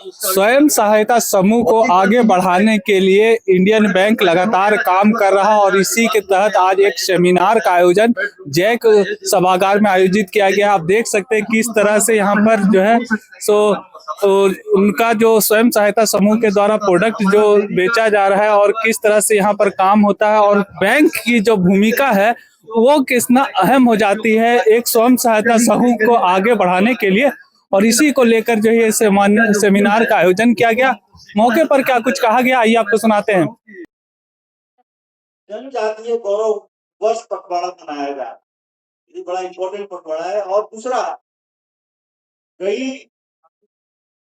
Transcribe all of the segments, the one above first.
स्वयं सहायता समूह को आगे बढ़ाने के लिए इंडियन बैंक लगातार काम कर रहा और इसी के तहत आज एक सेमिनार का आयोजन जैक सभागार में आयोजित किया गया। आप देख सकते हैं किस तरह से यहाँ पर जो है तो उनका जो स्वयं सहायता समूह के द्वारा प्रोडक्ट जो बेचा जा रहा है और किस तरह से यहाँ पर काम होता है और बैंक की जो भूमिका है वो कितना अहम हो जाती है एक स्वयं सहायता समूह को आगे बढ़ाने के लिए। और इसी को लेकर जो है सेमिनार का आयोजन किया गया। मौके पर क्या कुछ कहा गया, आइए आपको सुनाते हैं। जनजातीय गौरव वर्ष पखवाड़ा मनाया गया, ये बड़ा इम्पोर्टेंट पखवाड़ा है। और दूसरा, कई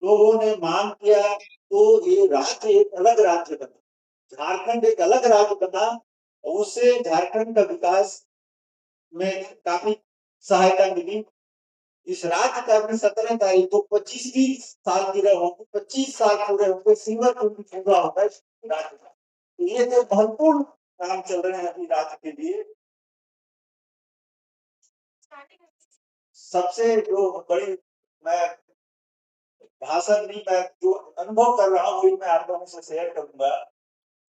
लोगों ने मांग किया तो ये राज्य एक अलग राज्य बना, झारखंड एक अलग राज्य बना और उससे झारखंड का विकास में काफी सहायता मिली। इस राज्य का अपने 17 तारीख को 25वीं साल पूरे होंगे, 25 साल पूरे होंगे, सिंगल पूरा होगा इस राज्य का। ये जो महत्वपूर्ण काम चल रहे हैं अभी राज्य के लिए, सबसे जो बड़ी मैं भाषण नहीं, मैं जो अनुभव कर रहा हूँ मैं आप लोगों से शेयर करूंगा।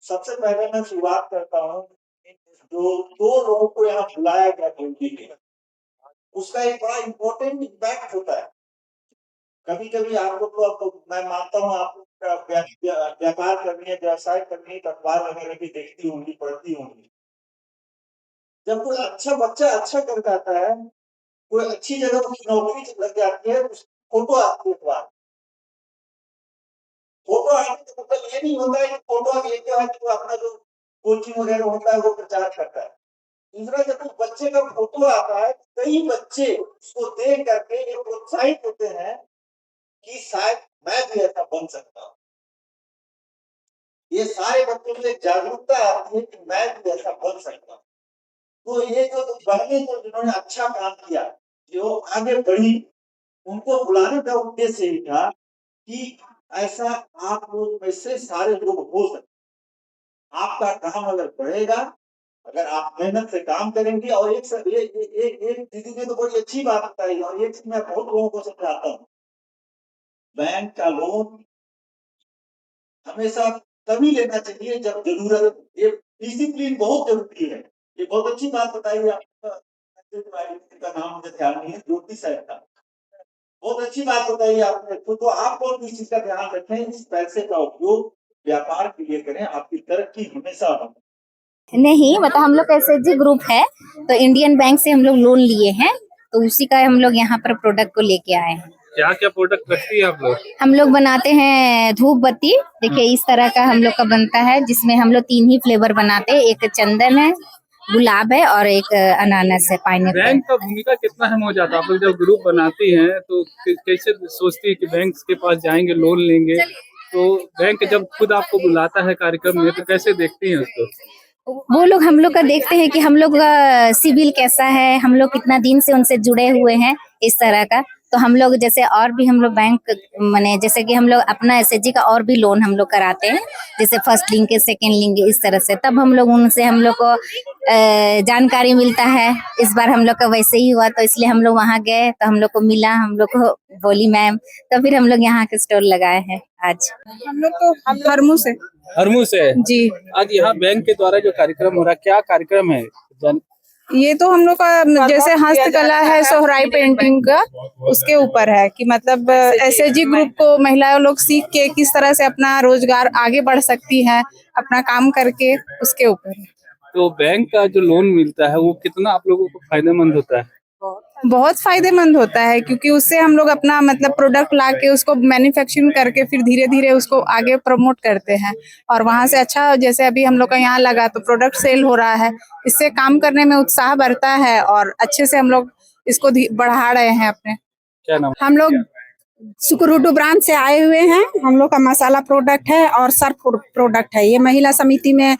सबसे पहले मैं शुरुआत करता हूँ जो 2 लोगों को यहाँ बुलाया गया ड्यूटी के, उसका एक बड़ा इम्पोर्टेंट इम्पैक्ट होता है। कभी कभी आप लोग को मैं मानता हूँ आप लोग व्यापार करनी है, व्यवसाय करनी है, अखबार वगैरह भी देखती होंगी, पढ़ती होंगी। जब कोई अच्छा बच्चा अच्छा कर जाता है, कोई अच्छी जगह उसकी नौकरी लग जाती है, फोटो आती है अखबार। फोटो आने का मतलब ये नहीं होता है कि फोटो लेके है तो अपना जो कोचिंग वगैरह होता है वो प्रचार करता है। दूसरा, जब उस बच्चे का फोटो आता है, कई बच्चे उसको देख करके ये प्रोत्साहित होते हैं कि शायद मैं भी ऐसा बन सकता हूँ। ये सारे बच्चों में जागरूकता आती है कि मैं भी ऐसा बन सकता हूँ। तो ये जो बहनें जो जिन्होंने अच्छा काम किया, जो आगे बढ़ी, उनको बुलाने का उद्देश्य यही था कि ऐसा आप लोग में से सारे लोग हो सकते। आपका काम अगर बढ़ेगा, अगर आप मेहनत से काम करेंगे और एक दीदी ने तो बड़ी अच्छी बात बताई और एक मैं बहुत लोगों को समझाता हूँ, बैंक का लोन हमेशा तभी लेना चाहिए जब जरूरत। ये डिसिप्लिन बहुत जरूरी है। ये बहुत अच्छी बात बताई आपका नाम मुझे ध्यान नहीं है, ज्योति साहब का, बहुत अच्छी बात बताई आपने। तो आप लोग इस चीज का ध्यान रखें, इस पैसे का उपयोग व्यापार के लिए करें, आपकी तरक्की हमेशा हो। नहीं, मतलब हम लोग एसएचजी ग्रुप है तो इंडियन बैंक से हम लोग लोन लिए हैं, तो उसी का हम लोग यहाँ पर प्रोडक्ट को लेके आए हैं। क्या क्या प्रोडक्ट रखती है आप लोग? हम लोग बनाते हैं धूप बत्ती, देखिए इस तरह का हम लोग का बनता है, जिसमें हम लोग 3 ही फ्लेवर बनाते हैं, एक चंदन है, गुलाब है और एक अनानास है, पाइनएप्पल। बैंक का भूमिका कितना अहम हो जाता है? आप लोग जब ग्रुप बनाती हैं तो कैसे सोचती है कि बैंक के पास जाएंगे लोन लेंगे, तो बैंक जब खुद आपको बुलाता है कार्यक्रम में तो कैसे देखती हैं उसको? वो लोग हम लोग का देखते हैं कि हम लोग का सिविल कैसा है, हम लोग कितना दिन से उनसे जुड़े हुए हैं, इस तरह का। तो हम लोग जैसे और भी हम लोग बैंक माने जैसे कि हम लोग अपना एसएचजी का और भी लोन हम लोग कराते हैं, जैसे फर्स्ट लिंकेज, सेकंड लिंकेज, इस तरह से। तब हम लोग उनसे हम लोग को जानकारी मिलता है। इस बार हम लोग का वैसे ही हुआ, तो इसलिए हम लोग वहाँ गए तो हम लोग को मिला, हम लोग को बोली मैम, तो फिर हम लोग यहाँ के स्टोर लगाए हैं आज। हम लोग तो हरमू से जी। आज यहाँ बैंक के द्वारा जो कार्यक्रम हो रहा है, क्या कार्यक्रम है? ये तो हम लोग का जैसे हस्तकला है, सोहराई पेंटिंग का, उसके ऊपर है कि मतलब एसएचजी ग्रुप को महिलाएं लोग सीख के किस तरह से अपना रोजगार आगे बढ़ सकती हैं, अपना काम करके, उसके ऊपर है। तो बैंक का जो लोन मिलता है वो कितना आप लोगों को फायदेमंद होता है? बहुत फायदेमंद होता है, क्योंकि उससे हम लोग अपना मतलब प्रोडक्ट लाके उसको मैन्युफैक्चरिंग करके फिर धीरे धीरे उसको आगे प्रमोट करते हैं और वहां से अच्छा, जैसे अभी हम लोग का यहाँ लगा तो प्रोडक्ट सेल हो रहा है, इससे काम करने में उत्साह बढ़ता है और अच्छे से हम लोग इसको बढ़ा रहे हैं अपने। क्या नाम? हम लोग सुकुरुटू ब्रांच से आए हुए हैं। हम लोग का मसाला प्रोडक्ट है और सर्फ प्रोडक्ट है। ये महिला समिति में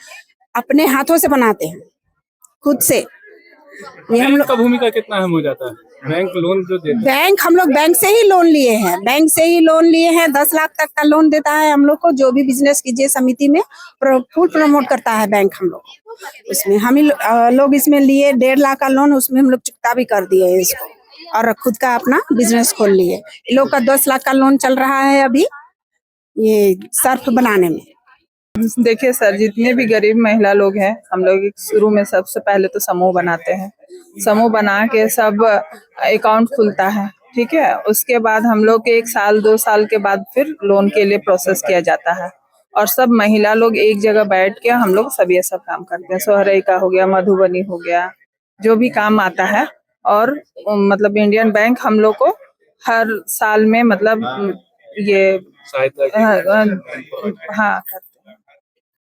अपने हाथों से बनाते हैं, खुद से। ये हम लोग का भूमिका कितना अहम हो जाता है? बैंक लोन जो देता है, बैंक हम लोग बैंक से ही लोन लिए हैं, बैंक से ही लोन लिए हैं। 10 लाख तक का लोन देता है हम लोग को, जो भी बिजनेस कीजिए समिति में फुल प्रमोट करता है बैंक हम लोग। उसमें हम ही लोग इसमें लिए 1.5 लाख का लोन, उसमें हम लोग चुकता भी कर दिए इसको और खुद का अपना बिजनेस खोल लिए। लोग का 10 लाख का लोन चल रहा है अभी, ये सर्फ बनाने में। देखिए सर, जितने भी गरीब महिला लोग हैं, हम लोग शुरू में सबसे पहले तो समूह बनाते हैं। समूह बना के सब अकाउंट खुलता है, ठीक है। उसके बाद हम लोग के 1 साल 2 साल के बाद फिर लोन के लिए प्रोसेस किया जाता है और सब महिला लोग एक जगह बैठ के हम लोग सब ये सब काम करते हैं। सोहरई का हो गया, मधुबनी हो गया, जो भी काम आता है। और मतलब इंडियन बैंक हम लोग को हर साल में मतलब ये हाँ